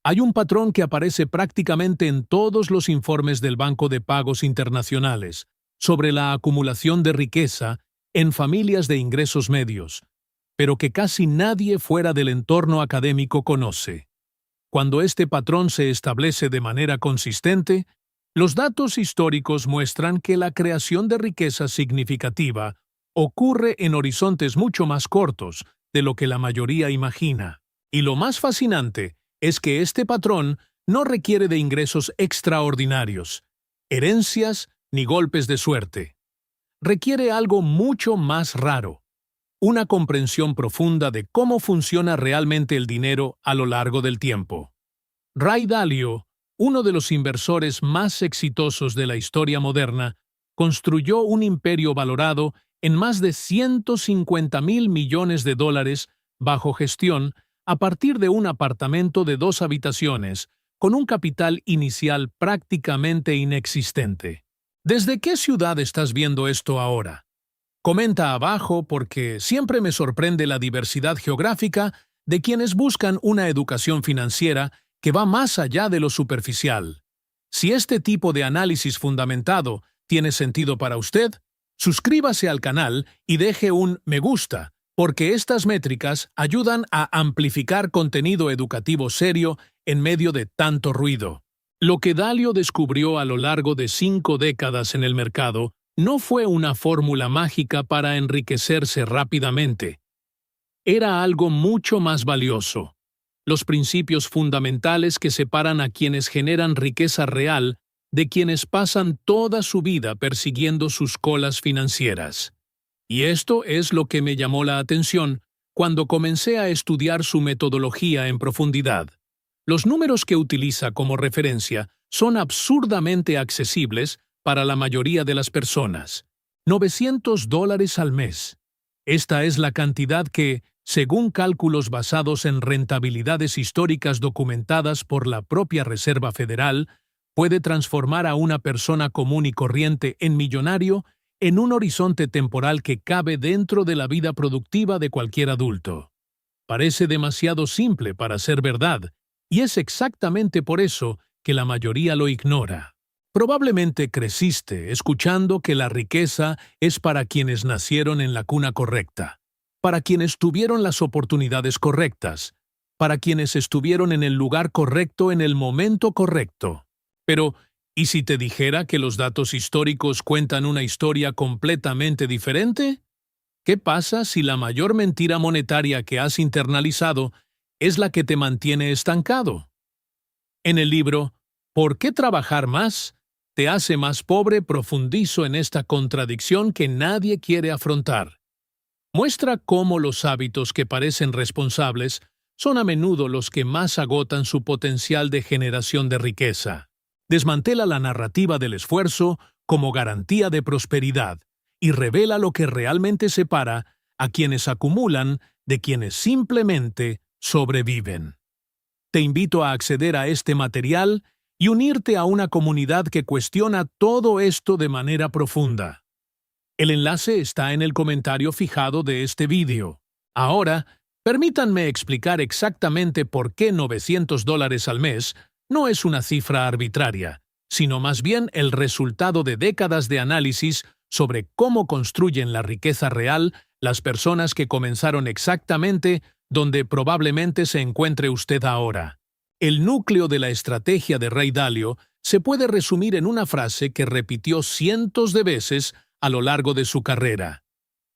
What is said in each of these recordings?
Hay un patrón que aparece prácticamente en todos los informes del Banco de Pagos Internacionales sobre la acumulación de riqueza en familias de ingresos medios, pero que casi nadie fuera del entorno académico conoce. Cuando este patrón se establece de manera consistente, los datos históricos muestran que la creación de riqueza significativa ocurre en horizontes mucho más cortos de lo que la mayoría imagina. Y lo más fascinante es que este patrón no requiere de ingresos extraordinarios, herencias ni golpes de suerte. Requiere algo mucho más raro: una comprensión profunda de cómo funciona realmente el dinero a lo largo del tiempo. Ray Dalio, uno de los inversores más exitosos de la historia moderna, construyó un imperio valorado en más de $150.000 millones bajo gestión a partir de un apartamento de 2 habitaciones, con un capital inicial prácticamente inexistente. ¿Desde qué ciudad estás viendo esto ahora? Comenta abajo, porque siempre me sorprende la diversidad geográfica de quienes buscan una educación financiera que va más allá de lo superficial. Si este tipo de análisis fundamentado tiene sentido para usted, suscríbase al canal y deje un me gusta, porque estas métricas ayudan a amplificar contenido educativo serio en medio de tanto ruido. Lo que Dalio descubrió a lo largo de 5 décadas en el mercado no fue una fórmula mágica para enriquecerse rápidamente. Era algo mucho más valioso: los principios fundamentales que separan a quienes generan riqueza real de quienes pasan toda su vida persiguiendo sus colas financieras. Y esto es lo que me llamó la atención cuando comencé a estudiar su metodología en profundidad. Los números que utiliza como referencia son absurdamente accesibles para la mayoría de las personas. $900 al mes. Esta es la cantidad que, según cálculos basados en rentabilidades históricas documentadas por la propia Reserva Federal, puede transformar a una persona común y corriente en millonario en un horizonte temporal que cabe dentro de la vida productiva de cualquier adulto. Parece demasiado simple para ser verdad, y es exactamente por eso que la mayoría lo ignora. Probablemente creciste escuchando que la riqueza es para quienes nacieron en la cuna correcta, para quienes tuvieron las oportunidades correctas, para quienes estuvieron en el lugar correcto en el momento correcto. Pero, ¿y si te dijera que los datos históricos cuentan una historia completamente diferente? ¿Qué pasa si la mayor mentira monetaria que has internalizado es la que te mantiene estancado? En el libro ¿Por qué trabajar más te hace más pobre? Profundizo en esta contradicción que nadie quiere afrontar. Muestra cómo los hábitos que parecen responsables son a menudo los que más agotan su potencial de generación de riqueza. Desmantela la narrativa del esfuerzo como garantía de prosperidad y revela lo que realmente separa a quienes acumulan de quienes simplemente sobreviven. Te invito a acceder a este material y unirte a una comunidad que cuestiona todo esto de manera profunda. El enlace está en el comentario fijado de este vídeo. Ahora, permítanme explicar exactamente por qué $900 al mes no es una cifra arbitraria, sino más bien el resultado de décadas de análisis sobre cómo construyen la riqueza real las personas que comenzaron exactamente donde probablemente se encuentre usted ahora. El núcleo de la estrategia de Ray Dalio se puede resumir en una frase que repitió cientos de veces a lo largo de su carrera: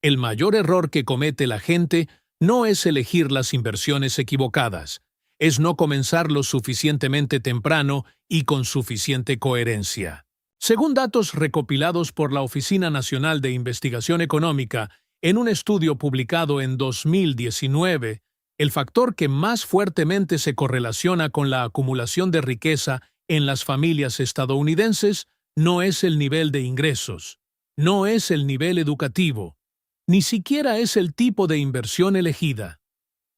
el mayor error que comete la gente no es elegir las inversiones equivocadas, es no comenzar lo suficientemente temprano y con suficiente coherencia. Según datos recopilados por la Oficina Nacional de Investigación Económica en un estudio publicado en 2019, el factor que más fuertemente se correlaciona con la acumulación de riqueza en las familias estadounidenses no es el nivel de ingresos, no es el nivel educativo, ni siquiera es el tipo de inversión elegida.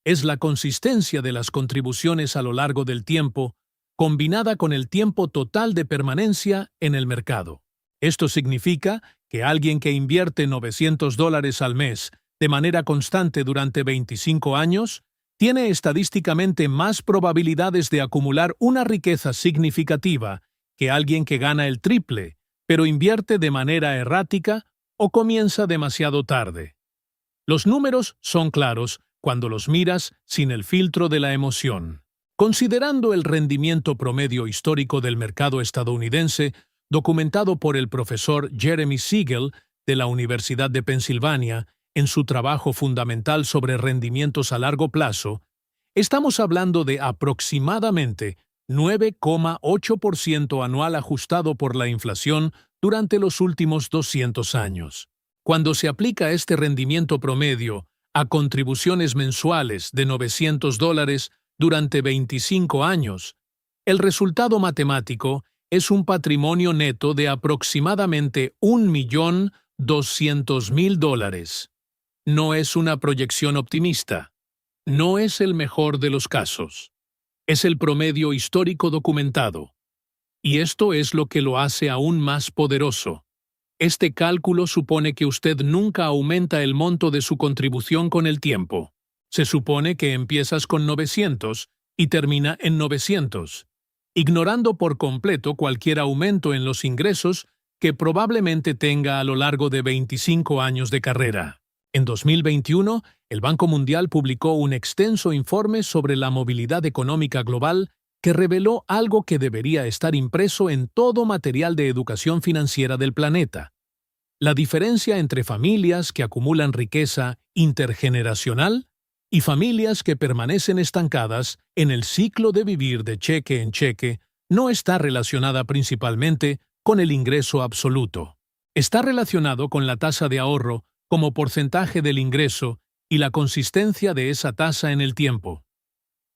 Es la consistencia de las contribuciones a lo largo del tiempo, combinada con el tiempo total de permanencia en el mercado. Esto significa que alguien que invierte $900 al mes de manera constante durante 25 años tiene estadísticamente más probabilidades de acumular una riqueza significativa que alguien que gana el triple, pero invierte de manera errática o comienza demasiado tarde. Los números son claros cuando los miras sin el filtro de la emoción. Considerando el rendimiento promedio histórico del mercado estadounidense, documentado por el profesor Jeremy Siegel de la Universidad de Pensilvania en su trabajo fundamental sobre rendimientos a largo plazo, estamos hablando de aproximadamente 9,8% anual ajustado por la inflación durante los últimos 200 años. Cuando se aplica este rendimiento promedio a contribuciones mensuales de $900 durante 25 años, el resultado matemático es un patrimonio neto de aproximadamente $1.200.000. No es una proyección optimista. No es el mejor de los casos. Es el promedio histórico documentado. Y esto es lo que lo hace aún más poderoso. Este cálculo supone que usted nunca aumenta el monto de su contribución con el tiempo. Se supone que empiezas con 900 y termina en 900, ignorando por completo cualquier aumento en los ingresos que probablemente tenga a lo largo de 25 años de carrera. En 2021, el Banco Mundial publicó un extenso informe sobre la movilidad económica global que reveló algo que debería estar impreso en todo material de educación financiera del planeta: la diferencia entre familias que acumulan riqueza intergeneracional y familias que permanecen estancadas en el ciclo de vivir de cheque en cheque no está relacionada principalmente con el ingreso absoluto. Está relacionado con la tasa de ahorro como porcentaje del ingreso y la consistencia de esa tasa en el tiempo.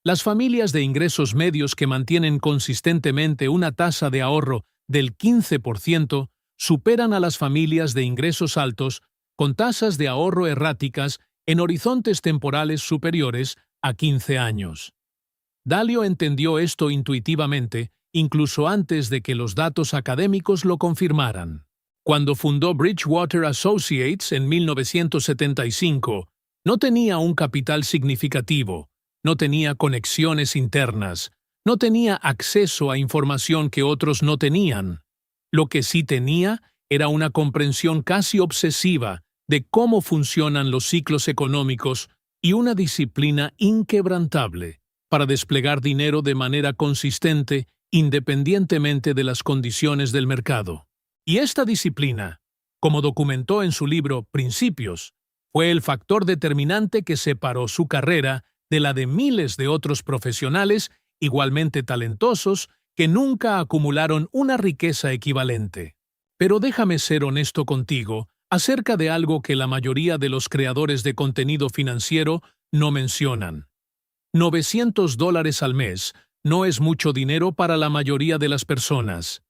Las familias de ingresos medios que mantienen consistentemente una tasa de ahorro del 15% superan a las familias de ingresos altos con tasas de ahorro erráticas en horizontes temporales superiores a 15 años. Dalio entendió esto intuitivamente, incluso antes de que los datos académicos lo confirmaran. Cuando fundó Bridgewater Associates en 1975, no tenía un capital significativo, no tenía conexiones internas, no tenía acceso a información que otros no tenían. Lo que sí tenía era una comprensión casi obsesiva de cómo funcionan los ciclos económicos y una disciplina inquebrantable para desplegar dinero de manera consistente independientemente de las condiciones del mercado. Y esta disciplina, como documentó en su libro Principios, fue el factor determinante que separó su carrera de la de miles de otros profesionales igualmente talentosos que nunca acumularon una riqueza equivalente. Pero déjame ser honesto contigo acerca de algo que la mayoría de los creadores de contenido financiero no mencionan. $900 al mes no es mucho dinero para la mayoría de las personas.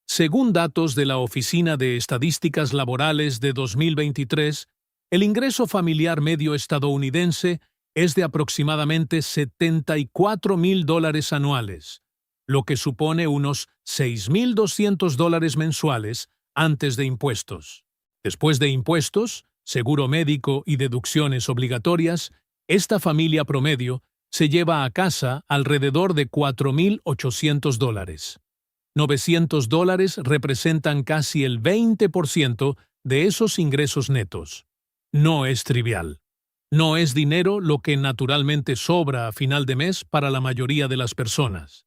Según datos de la Oficina de Estadísticas Laborales de 2023, el ingreso familiar medio estadounidense es de aproximadamente $74,000 anuales, lo que supone unos $6,200 mensuales antes de impuestos. Después de impuestos, seguro médico y deducciones obligatorias, esta familia promedio se lleva a casa alrededor de $4,800. $900 representan casi el 20% de esos ingresos netos. No es trivial. No es dinero lo que naturalmente sobra a final de mes para la mayoría de las personas.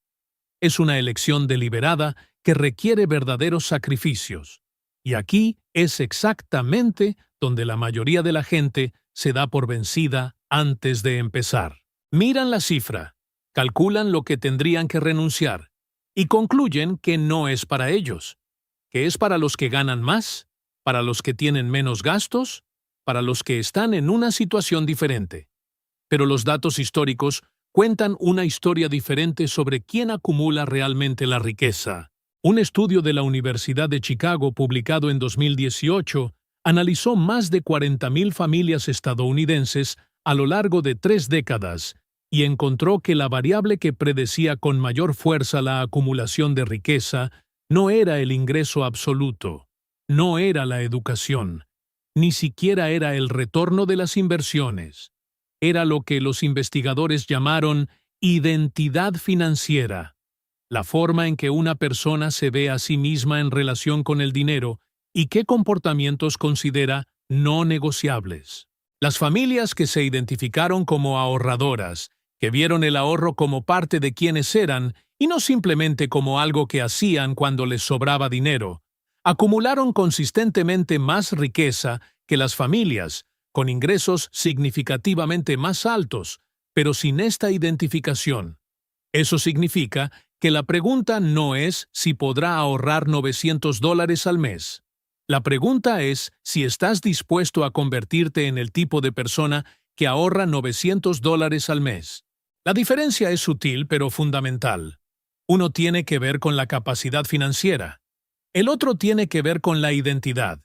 Es una elección deliberada que requiere verdaderos sacrificios. Y aquí es exactamente donde la mayoría de la gente se da por vencida antes de empezar. Miran la cifra, calculan lo que tendrían que renunciar y concluyen que no es para ellos, que es para los que ganan más, para los que tienen menos gastos, para los que están en una situación diferente. Pero los datos históricos cuentan una historia diferente sobre quién acumula realmente la riqueza. Un estudio de la Universidad de Chicago publicado en 2018 analizó más de 40,000 familias estadounidenses a lo largo de 3 décadas y encontró que la variable que predecía con mayor fuerza la acumulación de riqueza no era el ingreso absoluto, no era la educación, ni siquiera era el retorno de las inversiones. era lo que los investigadores llamaron identidad financiera, la forma en que una persona se ve a sí misma en relación con el dinero y qué comportamientos considera no negociables. Las familias que se identificaron como ahorradoras, que vieron el ahorro como parte de quienes eran y no simplemente como algo que hacían cuando les sobraba dinero, acumularon consistentemente más riqueza que las familias con ingresos significativamente más altos, pero sin esta identificación. Eso significa que la pregunta no es si podrá ahorrar $900 al mes. La pregunta es si estás dispuesto a convertirte en el tipo de persona que ahorra $900 al mes. La diferencia es sutil pero fundamental. Uno tiene que ver con la capacidad financiera. El otro tiene que ver con la identidad.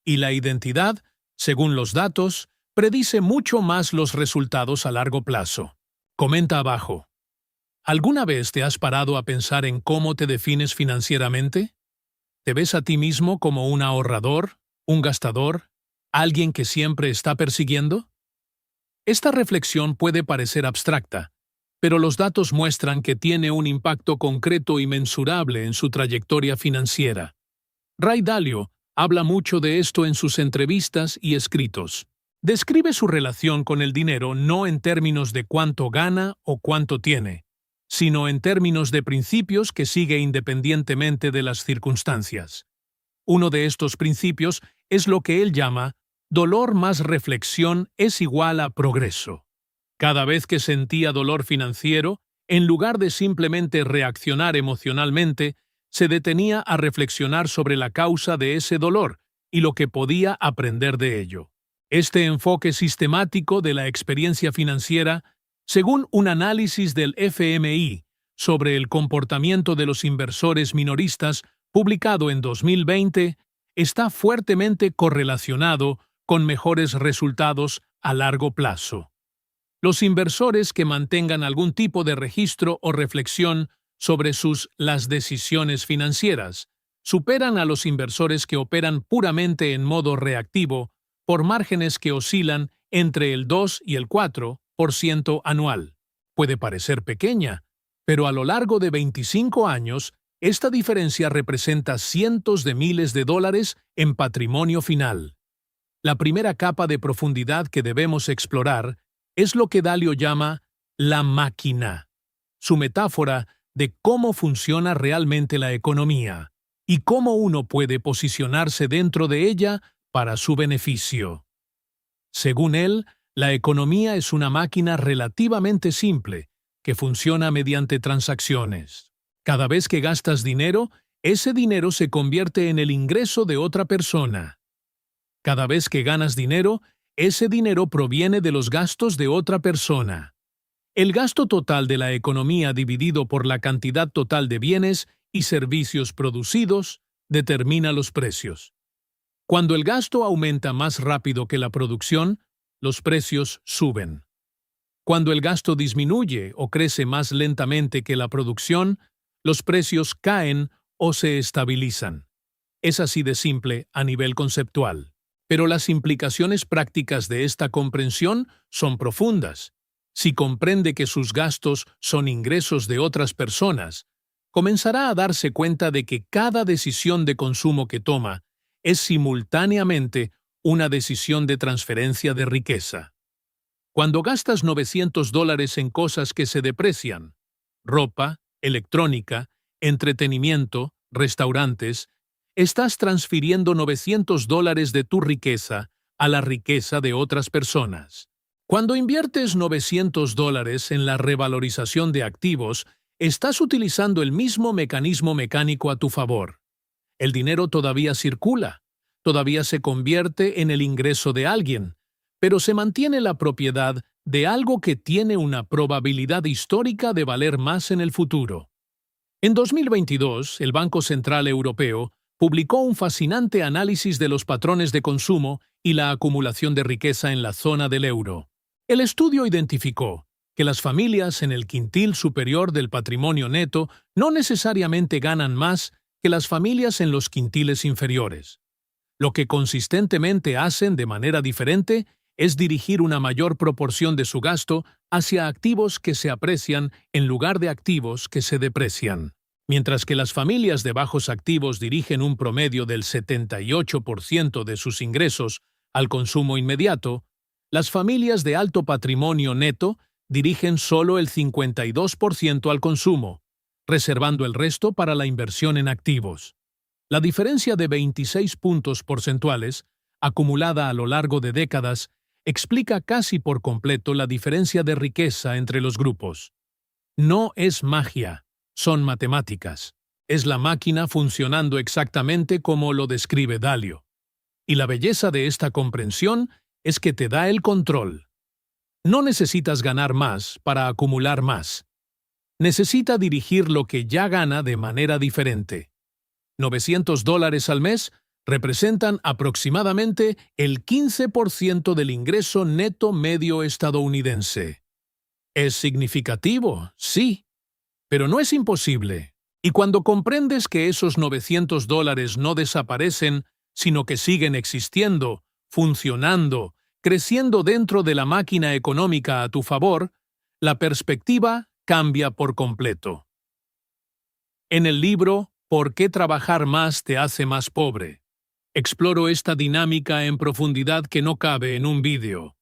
Y la identidad, según los datos, predice mucho más los resultados a largo plazo. Comenta abajo. ¿Alguna vez te has parado a pensar en cómo te defines financieramente? ¿Te ves a ti mismo como un ahorrador, un gastador, alguien que siempre está persiguiendo? Esta reflexión puede parecer abstracta, pero los datos muestran que tiene un impacto concreto y mensurable en su trayectoria financiera. Ray Dalio habla mucho de esto en sus entrevistas y escritos. Describe su relación con el dinero no en términos de cuánto gana o cuánto tiene, sino en términos de principios que sigue independientemente de las circunstancias. Uno de estos principios es lo que él llama dolor más reflexión es igual a progreso. Cada vez que sentía dolor financiero, en lugar de simplemente reaccionar emocionalmente, se detenía a reflexionar sobre la causa de ese dolor y lo que podía aprender de ello. Este enfoque sistemático de la experiencia financiera, según un análisis del FMI sobre el comportamiento de los inversores minoristas publicado en 2020, está fuertemente correlacionado con mejores resultados a largo plazo. Los inversores que mantengan algún tipo de registro o reflexión sobre las decisiones financieras superan a los inversores que operan puramente en modo reactivo por márgenes que oscilan entre el 2 y el 4% anual. Puede parecer pequeña, pero a lo largo de 25 años, esta diferencia representa cientos de miles de dólares en patrimonio final. La primera capa de profundidad que debemos explorar es lo que Dalio llama la máquina, su metáfora de cómo funciona realmente la economía y cómo uno puede posicionarse dentro de ella para su beneficio. Según él, la economía es una máquina relativamente simple que funciona mediante transacciones. Cada vez que gastas dinero, ese dinero se convierte en el ingreso de otra persona. Cada vez que ganas dinero, ese dinero proviene de los gastos de otra persona. El gasto total de la economía dividido por la cantidad total de bienes y servicios producidos determina los precios. Cuando el gasto aumenta más rápido que la producción, los precios suben. Cuando el gasto disminuye o crece más lentamente que la producción, los precios caen o se estabilizan. Es así de simple a nivel conceptual. Pero las implicaciones prácticas de esta comprensión son profundas. Si comprende que sus gastos son ingresos de otras personas, comenzará a darse cuenta de que cada decisión de consumo que toma es simultáneamente una decisión de transferencia de riqueza. Cuando gastas $900 en cosas que se deprecian, ropa, electrónica, entretenimiento, restaurantes, estás transfiriendo $900 de tu riqueza a la riqueza de otras personas. Cuando inviertes $900 en la revalorización de activos, estás utilizando el mismo mecanismo mecánico a tu favor. El dinero todavía circula, todavía se convierte en el ingreso de alguien, pero se mantiene la propiedad de algo que tiene una probabilidad histórica de valer más en el futuro. En 2022, el Banco Central Europeo publicó un fascinante análisis de los patrones de consumo y la acumulación de riqueza en la zona del euro. El estudio identificó que las familias en el quintil superior del patrimonio neto no necesariamente ganan más que las familias en los quintiles inferiores. Lo que consistentemente hacen de manera diferente es dirigir una mayor proporción de su gasto hacia activos que se aprecian en lugar de activos que se deprecian. Mientras que las familias de bajos activos dirigen un promedio del 78% de sus ingresos al consumo inmediato, las familias de alto patrimonio neto dirigen solo el 52% al consumo, reservando el resto para la inversión en activos. La diferencia de 26 puntos porcentuales, acumulada a lo largo de décadas, explica casi por completo la diferencia de riqueza entre los grupos. No es magia, son matemáticas. Es la máquina funcionando exactamente como lo describe Dalio. Y la belleza de esta comprensión es que te da el control. No necesitas ganar más para acumular más. Necesita dirigir lo que ya gana de manera diferente. $900 al mes representan aproximadamente el 15% del ingreso neto medio estadounidense. ¿Es significativo? Sí, pero no es imposible. Y cuando comprendes que esos $900 no desaparecen, sino que siguen existiendo, funcionando, creciendo dentro de la máquina económica a tu favor, la perspectiva cambia por completo. En el libro ¿Por qué trabajar más te hace más pobre?, exploro esta dinámica en profundidad que no cabe en un vídeo.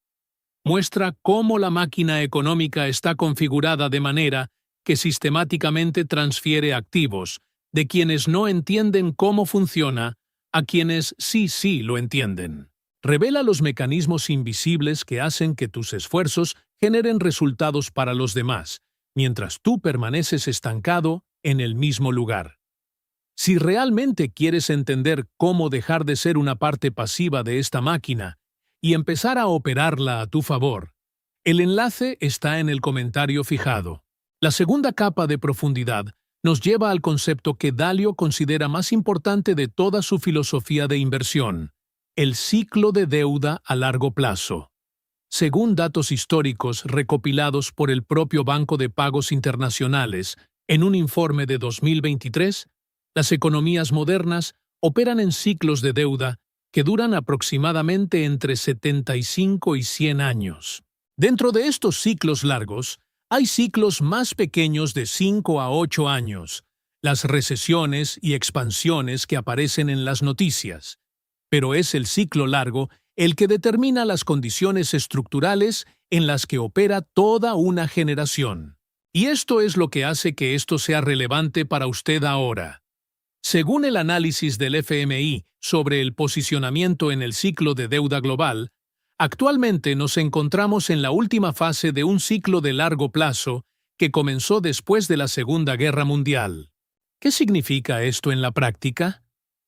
Muestra cómo la máquina económica está configurada de manera que sistemáticamente transfiere activos de quienes no entienden cómo funciona a quienes sí lo entienden. Revela los mecanismos invisibles que hacen que tus esfuerzos generen resultados para los demás, mientras tú permaneces estancado en el mismo lugar. Si realmente quieres entender cómo dejar de ser una parte pasiva de esta máquina y empezar a operarla a tu favor, el enlace está en el comentario fijado. La segunda capa de profundidad nos lleva al concepto que Dalio considera más importante de toda su filosofía de inversión: el ciclo de deuda a largo plazo. Según datos históricos recopilados por el propio Banco de Pagos Internacionales en un informe de 2023, las economías modernas operan en ciclos de deuda que duran aproximadamente entre 75 y 100 años. Dentro de estos ciclos largos, hay ciclos más pequeños de 5 a 8 años, las recesiones y expansiones que aparecen en las noticias. Pero es el ciclo largo el que determina las condiciones estructurales en las que opera toda una generación. Y esto es lo que hace que esto sea relevante para usted ahora. Según el análisis del FMI sobre el posicionamiento en el ciclo de deuda global, actualmente nos encontramos en la última fase de un ciclo de largo plazo que comenzó después de la Segunda Guerra Mundial. ¿Qué significa esto en la práctica?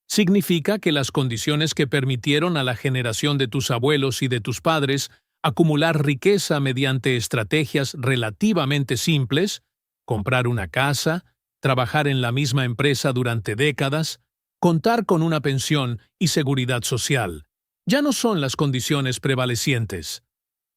Significa que las condiciones que permitieron a la generación de tus abuelos y de tus padres acumular riqueza mediante estrategias relativamente simples, comprar una casa, trabajar en la misma empresa durante décadas, contar con una pensión y seguridad social, ya no son las condiciones prevalecientes.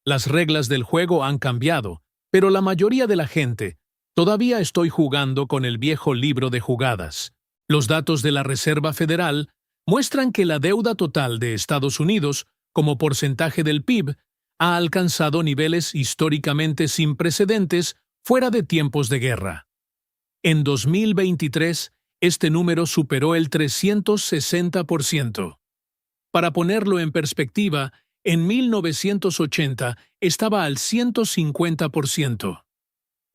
Las reglas del juego han cambiado, pero la mayoría de la gente todavía estoy jugando con el viejo libro de jugadas. Los datos de la Reserva Federal muestran que la deuda total de Estados Unidos, como porcentaje del PIB, ha alcanzado niveles históricamente sin precedentes fuera de tiempos de guerra. En 2023, este número superó el 360%. Para ponerlo en perspectiva, en 1980 estaba al 150%.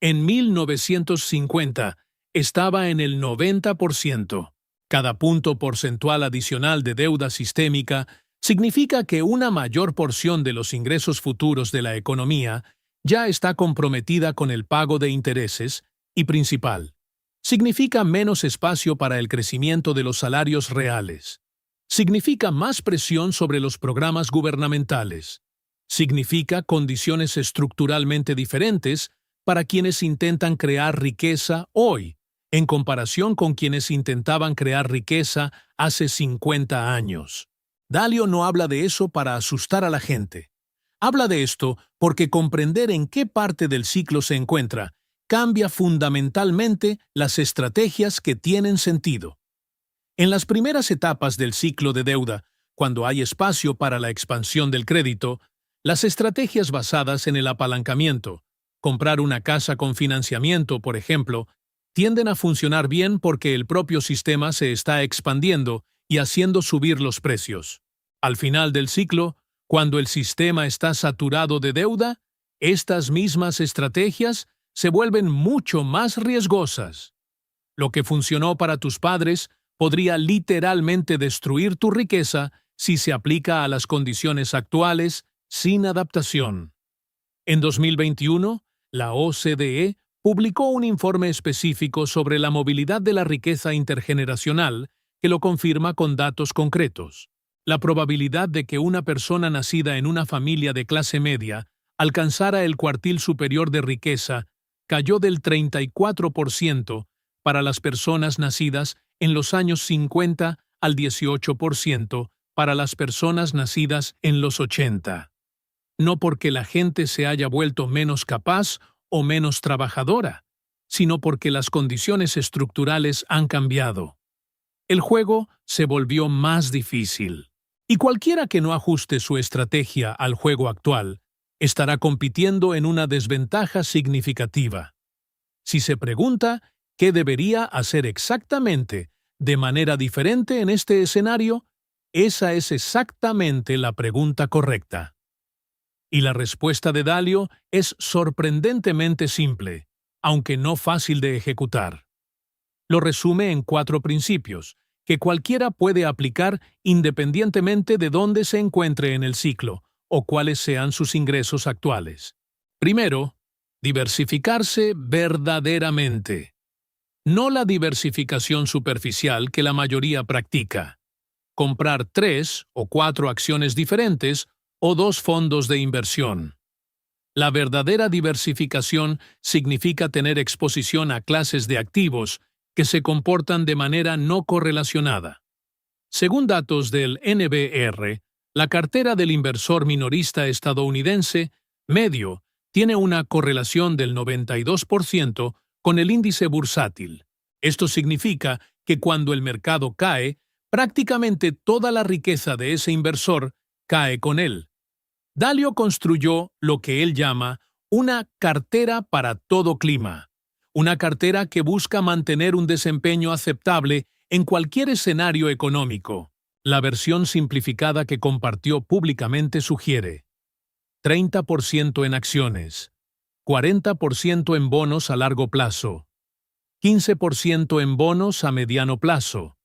En 1950 estaba en el 90%. Cada punto porcentual adicional de deuda sistémica significa que una mayor porción de los ingresos futuros de la economía ya está comprometida con el pago de intereses y principal. Significa menos espacio para el crecimiento de los salarios reales. Significa más presión sobre los programas gubernamentales. Significa condiciones estructuralmente diferentes para quienes intentan crear riqueza hoy, en comparación con quienes intentaban crear riqueza hace 50 años. Dalio no habla de eso para asustar a la gente. Habla de esto porque comprender en qué parte del ciclo se encuentra cambia fundamentalmente las estrategias que tienen sentido. En las primeras etapas del ciclo de deuda, cuando hay espacio para la expansión del crédito, Las estrategias basadas en el apalancamiento, comprar una casa con financiamiento, por ejemplo, tienden a funcionar bien porque el propio sistema se está expandiendo y haciendo subir los precios. Al final del ciclo, cuando el sistema está saturado de deuda, estas mismas estrategias se vuelven mucho más riesgosas. Lo que funcionó para tus padres podría literalmente destruir tu riqueza si se aplica a las condiciones actuales sin adaptación. En 2021, la OCDE publicó un informe específico sobre la movilidad de la riqueza intergeneracional que lo confirma con datos concretos. La probabilidad de que una persona nacida en una familia de clase media alcanzara el cuartil superior de riqueza cayó del 34% para las personas nacidas en los años 50 al 18% para las personas nacidas en los 80. No porque la gente se haya vuelto menos capaz o menos trabajadora, sino porque las condiciones estructurales han cambiado. El juego se volvió más difícil. Y cualquiera que no ajuste su estrategia al juego actual estará compitiendo en una desventaja significativa. Si se pregunta qué debería hacer exactamente de manera diferente en este escenario, esa es exactamente la pregunta correcta. Y la respuesta de Dalio es sorprendentemente simple, aunque no fácil de ejecutar. Lo resume en 4 principios, que cualquiera puede aplicar independientemente de dónde se encuentre en el ciclo o cuáles sean sus ingresos actuales. Primero, diversificarse verdaderamente. No la diversificación superficial que la mayoría practica. Comprar 3 o 4 acciones diferentes o 2 fondos de inversión. La verdadera diversificación significa tener exposición a clases de activos que se comportan de manera no correlacionada. Según datos del NBR, la cartera del inversor minorista estadounidense medio tiene una correlación del 92% con el índice bursátil. Esto significa que cuando el mercado cae, prácticamente toda la riqueza de ese inversor cae con él. Dalio construyó lo que él llama una cartera para todo clima, una cartera que busca mantener un desempeño aceptable en cualquier escenario económico. La versión simplificada que compartió públicamente sugiere 30% en acciones, 40% en bonos a largo plazo, 15% en bonos a mediano plazo,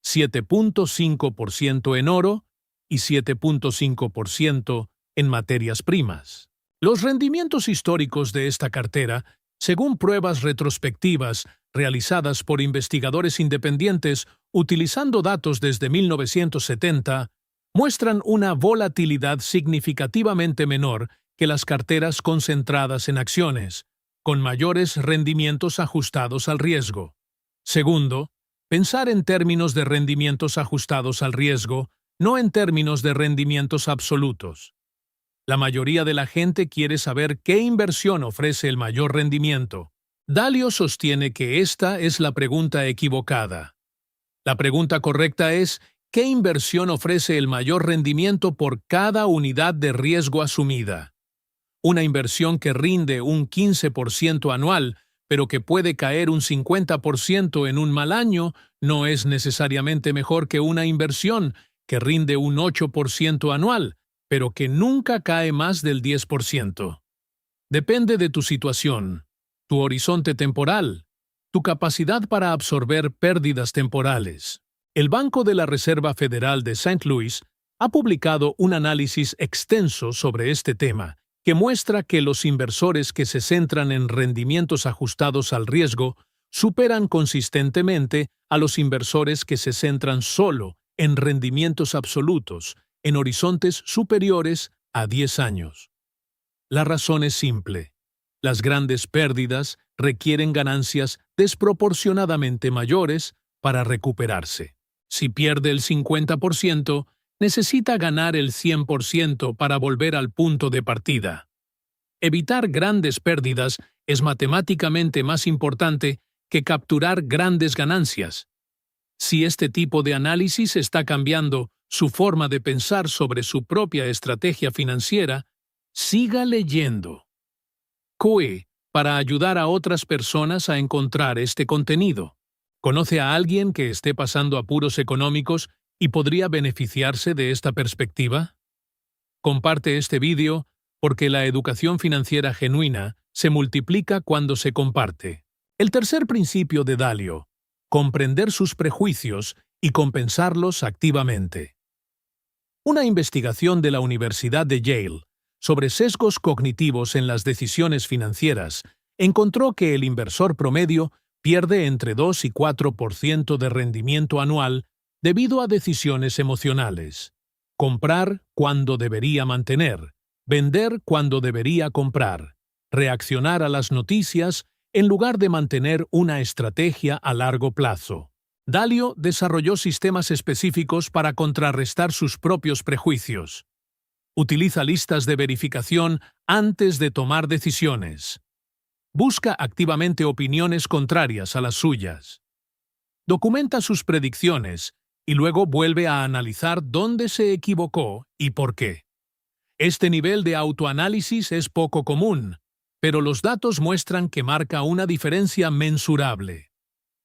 7.5% en oro y 7.5% en materias primas. Los rendimientos históricos de esta cartera, según pruebas retrospectivas realizadas por investigadores independientes utilizando datos desde 1970, muestran una volatilidad significativamente menor que las carteras concentradas en acciones, con mayores rendimientos ajustados al riesgo. Segundo, pensar en términos de rendimientos ajustados al riesgo, no en términos de rendimientos absolutos. La mayoría de la gente quiere saber qué inversión ofrece el mayor rendimiento. Dalio sostiene que esta es la pregunta equivocada. La pregunta correcta es, ¿qué inversión ofrece el mayor rendimiento por cada unidad de riesgo asumida? Una inversión que rinde un 15% anual, pero que puede caer un 50% en un mal año, no es necesariamente mejor que una inversión que rinde un 8% anual, pero que nunca cae más del 10%. Depende de tu situación, tu horizonte temporal, tu capacidad para absorber pérdidas temporales. El Banco de la Reserva Federal de St. Louis ha publicado un análisis extenso sobre este tema, que muestra que los inversores que se centran en rendimientos ajustados al riesgo superan consistentemente a los inversores que se centran solo en rendimientos absolutos, en horizontes superiores a 10 años. La razón es simple. Las grandes pérdidas requieren ganancias desproporcionadamente mayores para recuperarse. Si pierde el 50%, necesita ganar el 100% para volver al punto de partida. Evitar grandes pérdidas es matemáticamente más importante que capturar grandes ganancias. Si este tipo de análisis está cambiando su forma de pensar sobre su propia estrategia financiera, siga leyendo. QE, para ayudar a otras personas a encontrar este contenido. ¿Conoce a alguien que esté pasando apuros económicos y podría beneficiarse de esta perspectiva? Comparte este vídeo porque la educación financiera genuina se multiplica cuando se comparte. El tercer principio de Dalio: comprender sus prejuicios y compensarlos activamente. Una investigación de la Universidad de Yale sobre sesgos cognitivos en las decisiones financieras encontró que el inversor promedio pierde entre 2 y 4% de rendimiento anual debido a decisiones emocionales. Comprar cuando debería mantener, vender cuando debería comprar, reaccionar a las noticias en lugar de mantener una estrategia a largo plazo. Dalio desarrolló sistemas específicos para contrarrestar sus propios prejuicios. Utiliza listas de verificación antes de tomar decisiones. Busca activamente opiniones contrarias a las suyas. Documenta sus predicciones y luego vuelve a analizar dónde se equivocó y por qué. Este nivel de autoanálisis es poco común, pero los datos muestran que marca una diferencia mensurable.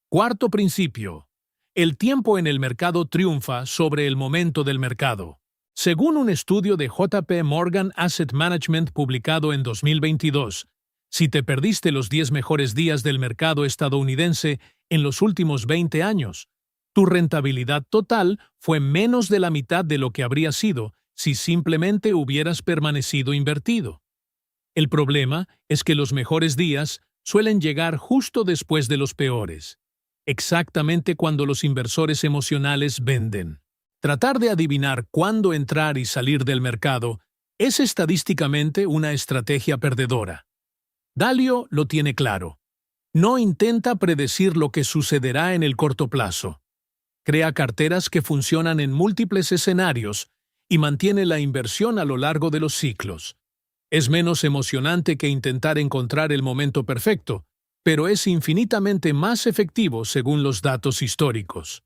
Cuarto principio: el tiempo en el mercado triunfa sobre el momento del mercado. Según un estudio de JP Morgan Asset Management publicado en 2022, si te perdiste los 10 mejores días del mercado estadounidense en los últimos 20 años, tu rentabilidad total fue menos de la mitad de lo que habría sido si simplemente hubieras permanecido invertido. El problema es que los mejores días suelen llegar justo después de los peores, exactamente cuando los inversores emocionales venden. Tratar de adivinar cuándo entrar y salir del mercado es estadísticamente una estrategia perdedora. Dalio lo tiene claro. No intenta predecir lo que sucederá en el corto plazo. Crea carteras que funcionan en múltiples escenarios y mantiene la inversión a lo largo de los ciclos. Es menos emocionante que intentar encontrar el momento perfecto, pero es infinitamente más efectivo según los datos históricos.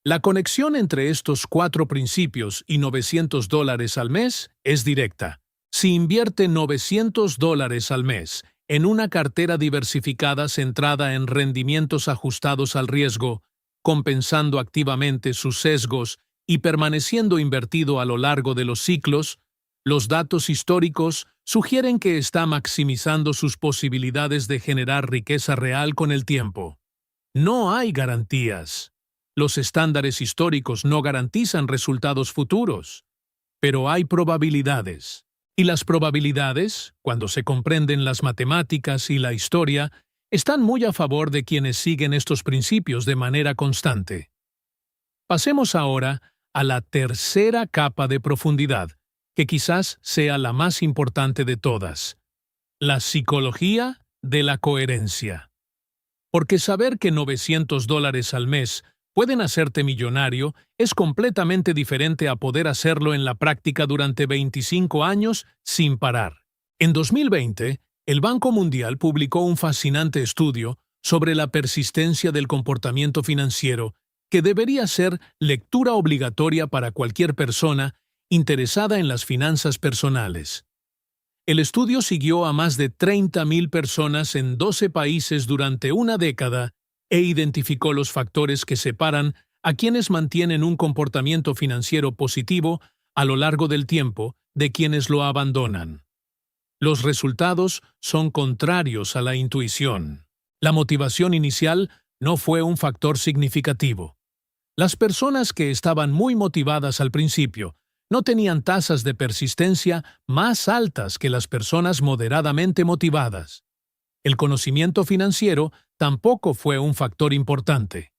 La conexión entre estos 4 principios y $900 al mes es directa. Si invierte $900 al mes en una cartera diversificada centrada en rendimientos ajustados al riesgo, compensando activamente sus sesgos y permaneciendo invertido a lo largo de los ciclos, los datos históricos sugieren que está maximizando sus posibilidades de generar riqueza real con el tiempo. No hay garantías. Los estándares históricos no garantizan resultados futuros, pero hay probabilidades. Y las probabilidades, cuando se comprenden las matemáticas y la historia, están muy a favor de quienes siguen estos principios de manera constante. Pasemos ahora a la tercera capa de profundidad, que quizás sea la más importante de todas: la psicología de la coherencia. Porque saber que $900 al mes pueden hacerte millonario es completamente diferente a poder hacerlo en la práctica durante 25 años sin parar. En 2020, el Banco Mundial publicó un fascinante estudio sobre la persistencia del comportamiento financiero que debería ser lectura obligatoria para cualquier persona interesada en las finanzas personales. El estudio siguió a más de 30.000 personas en 12 países durante una década e identificó los factores que separan a quienes mantienen un comportamiento financiero positivo a lo largo del tiempo de quienes lo abandonan. Los resultados son contrarios a la intuición. La motivación inicial no fue un factor significativo. Las personas que estaban muy motivadas al principio no tenían tasas de persistencia más altas que las personas moderadamente motivadas. El conocimiento financiero tampoco fue un factor importante.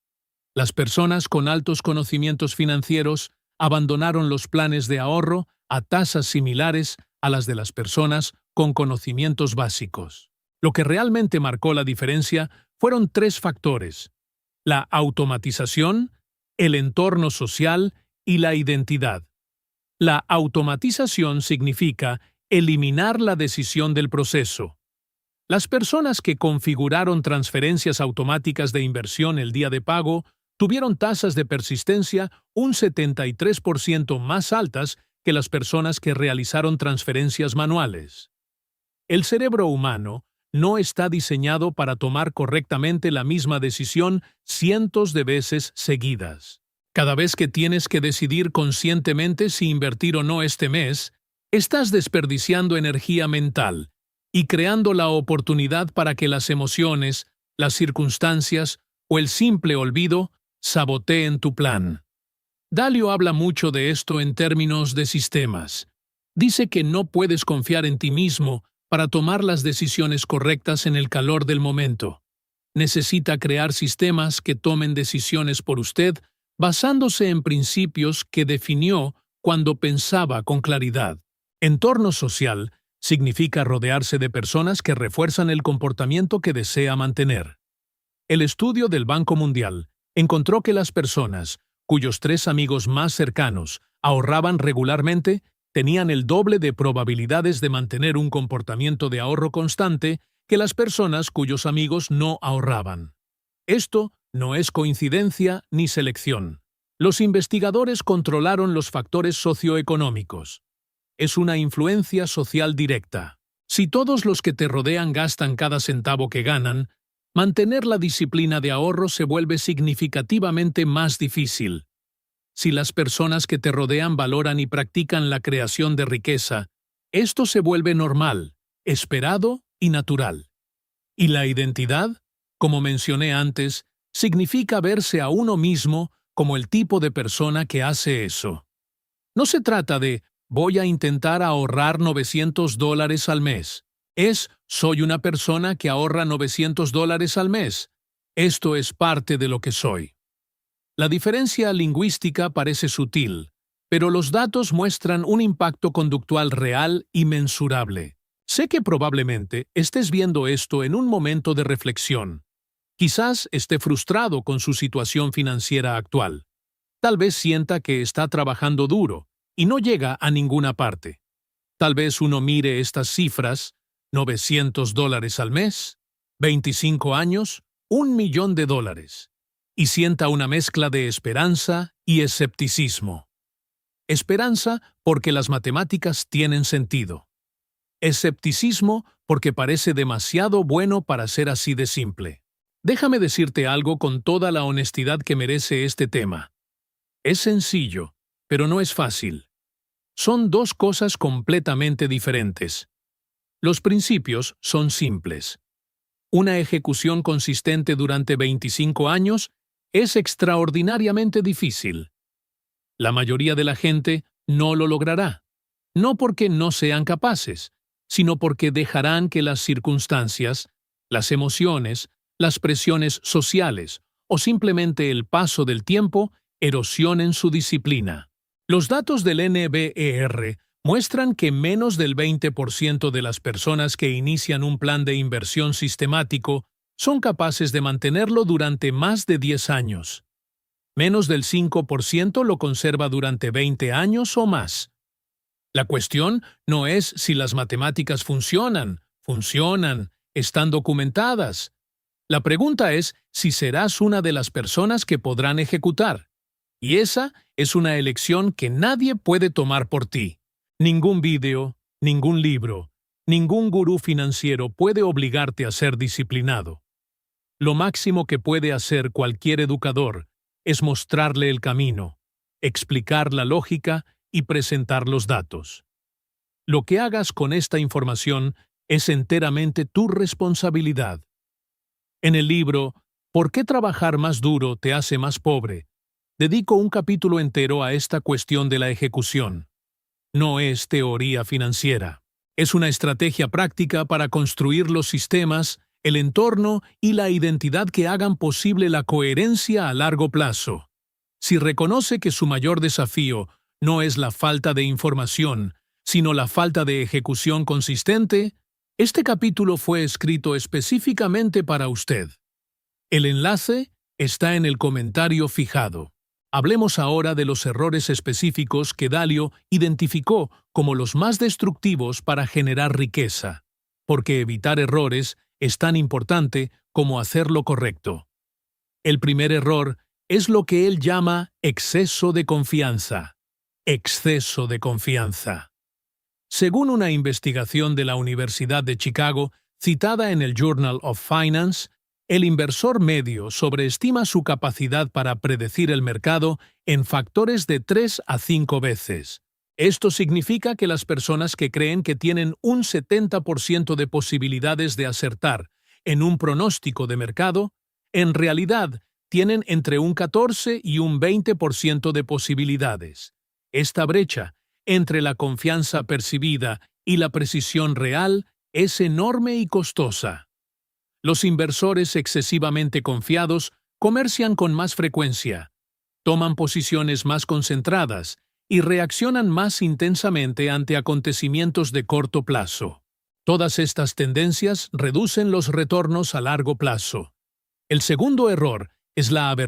Las personas con altos conocimientos financieros abandonaron los planes de ahorro a tasas similares a las de las personas con conocimientos básicos. Lo que realmente marcó la diferencia fueron 3 factores: la automatización, el entorno social y la identidad. La automatización significa eliminar la decisión del proceso. Las personas que configuraron transferencias automáticas de inversión el día de pago tuvieron tasas de persistencia un 73% más altas que las personas que realizaron transferencias manuales. El cerebro humano no está diseñado para tomar correctamente la misma decisión cientos de veces seguidas. Cada vez que tienes que decidir conscientemente si invertir o no este mes, estás desperdiciando energía mental y creando la oportunidad para que las emociones, las circunstancias o el simple olvido saboteen tu plan. Dalio habla mucho de esto en términos de sistemas. Dice que no puedes confiar en ti mismo para tomar las decisiones correctas en el calor del momento. Necesita crear sistemas que tomen decisiones por usted basándose en principios que definió cuando pensaba con claridad. Entorno social significa rodearse de personas que refuerzan el comportamiento que desea mantener. El estudio del Banco Mundial encontró que las personas cuyos 3 amigos más cercanos ahorraban regularmente tenían el doble de probabilidades de mantener un comportamiento de ahorro constante que las personas cuyos amigos no ahorraban. Esto no es coincidencia ni selección. Los investigadores controlaron los factores socioeconómicos. Es una influencia social directa. Si todos los que te rodean gastan cada centavo que ganan, mantener la disciplina de ahorro se vuelve significativamente más difícil. Si las personas que te rodean valoran y practican la creación de riqueza, esto se vuelve normal, esperado y natural. Y la identidad, como mencioné antes, significa verse a uno mismo como el tipo de persona que hace eso. No se trata de voy a intentar ahorrar $900 al mes. Soy una persona que ahorra $900 al mes. Esto es parte de lo que soy. La diferencia lingüística parece sutil, pero los datos muestran un impacto conductual real y mensurable. Sé que probablemente estés viendo esto en un momento de reflexión. Quizás esté frustrado con su situación financiera actual. Tal vez sienta que está trabajando duro y no llega a ninguna parte. Tal vez uno mire estas cifras, $900 al mes, 25 años, $1.000.000, y sienta una mezcla de esperanza y escepticismo. Esperanza porque las matemáticas tienen sentido. Escepticismo porque parece demasiado bueno para ser así de simple. Déjame decirte algo con toda la honestidad que merece este tema. Es sencillo, pero no es fácil. Son 2 cosas completamente diferentes. Los principios son simples. Una ejecución consistente durante 25 años es extraordinariamente difícil. La mayoría de la gente no lo logrará, no porque no sean capaces, sino porque dejarán que las circunstancias, las emociones, las presiones sociales o simplemente el paso del tiempo erosionen su disciplina. Los datos del NBER muestran que menos del 20% de las personas que inician un plan de inversión sistemático son capaces de mantenerlo durante más de 10 años. Menos del 5% lo conserva durante 20 años o más. La cuestión no es si las matemáticas funcionan, están documentadas. La pregunta es si serás una de las personas que podrán ejecutar. Y esa es una elección que nadie puede tomar por ti. Ningún video, ningún libro, ningún gurú financiero puede obligarte a ser disciplinado. Lo máximo que puede hacer cualquier educador es mostrarle el camino, explicar la lógica y presentar los datos. Lo que hagas con esta información es enteramente tu responsabilidad. En el libro ¿Por qué trabajar más duro te hace más pobre?, dedico un capítulo entero a esta cuestión de la ejecución. No es teoría financiera. Es una estrategia práctica para construir los sistemas, el entorno y la identidad que hagan posible la coherencia a largo plazo. Si reconoce que su mayor desafío no es la falta de información, sino la falta de ejecución consistente, este capítulo fue escrito específicamente para usted. El enlace está en el comentario fijado. Hablemos ahora de los errores específicos que Dalio identificó como los más destructivos para generar riqueza, porque evitar errores es tan importante como hacer lo correcto. El primer error es lo que él llama exceso de confianza. Exceso de confianza. Según una investigación de la Universidad de Chicago, citada en el Journal of Finance, el inversor medio sobreestima su capacidad para predecir el mercado en factores de 3 a 5 veces. Esto significa que las personas que creen que tienen un 70% de posibilidades de acertar en un pronóstico de mercado, en realidad tienen entre un 14 y un 20% de posibilidades. Esta brecha entre la confianza percibida y la precisión real es enorme y costosa. Los inversores excesivamente confiados comercian con más frecuencia, toman posiciones más concentradas y reaccionan más intensamente ante acontecimientos de corto plazo. Todas estas tendencias reducen los retornos a largo plazo. El segundo error es la aversión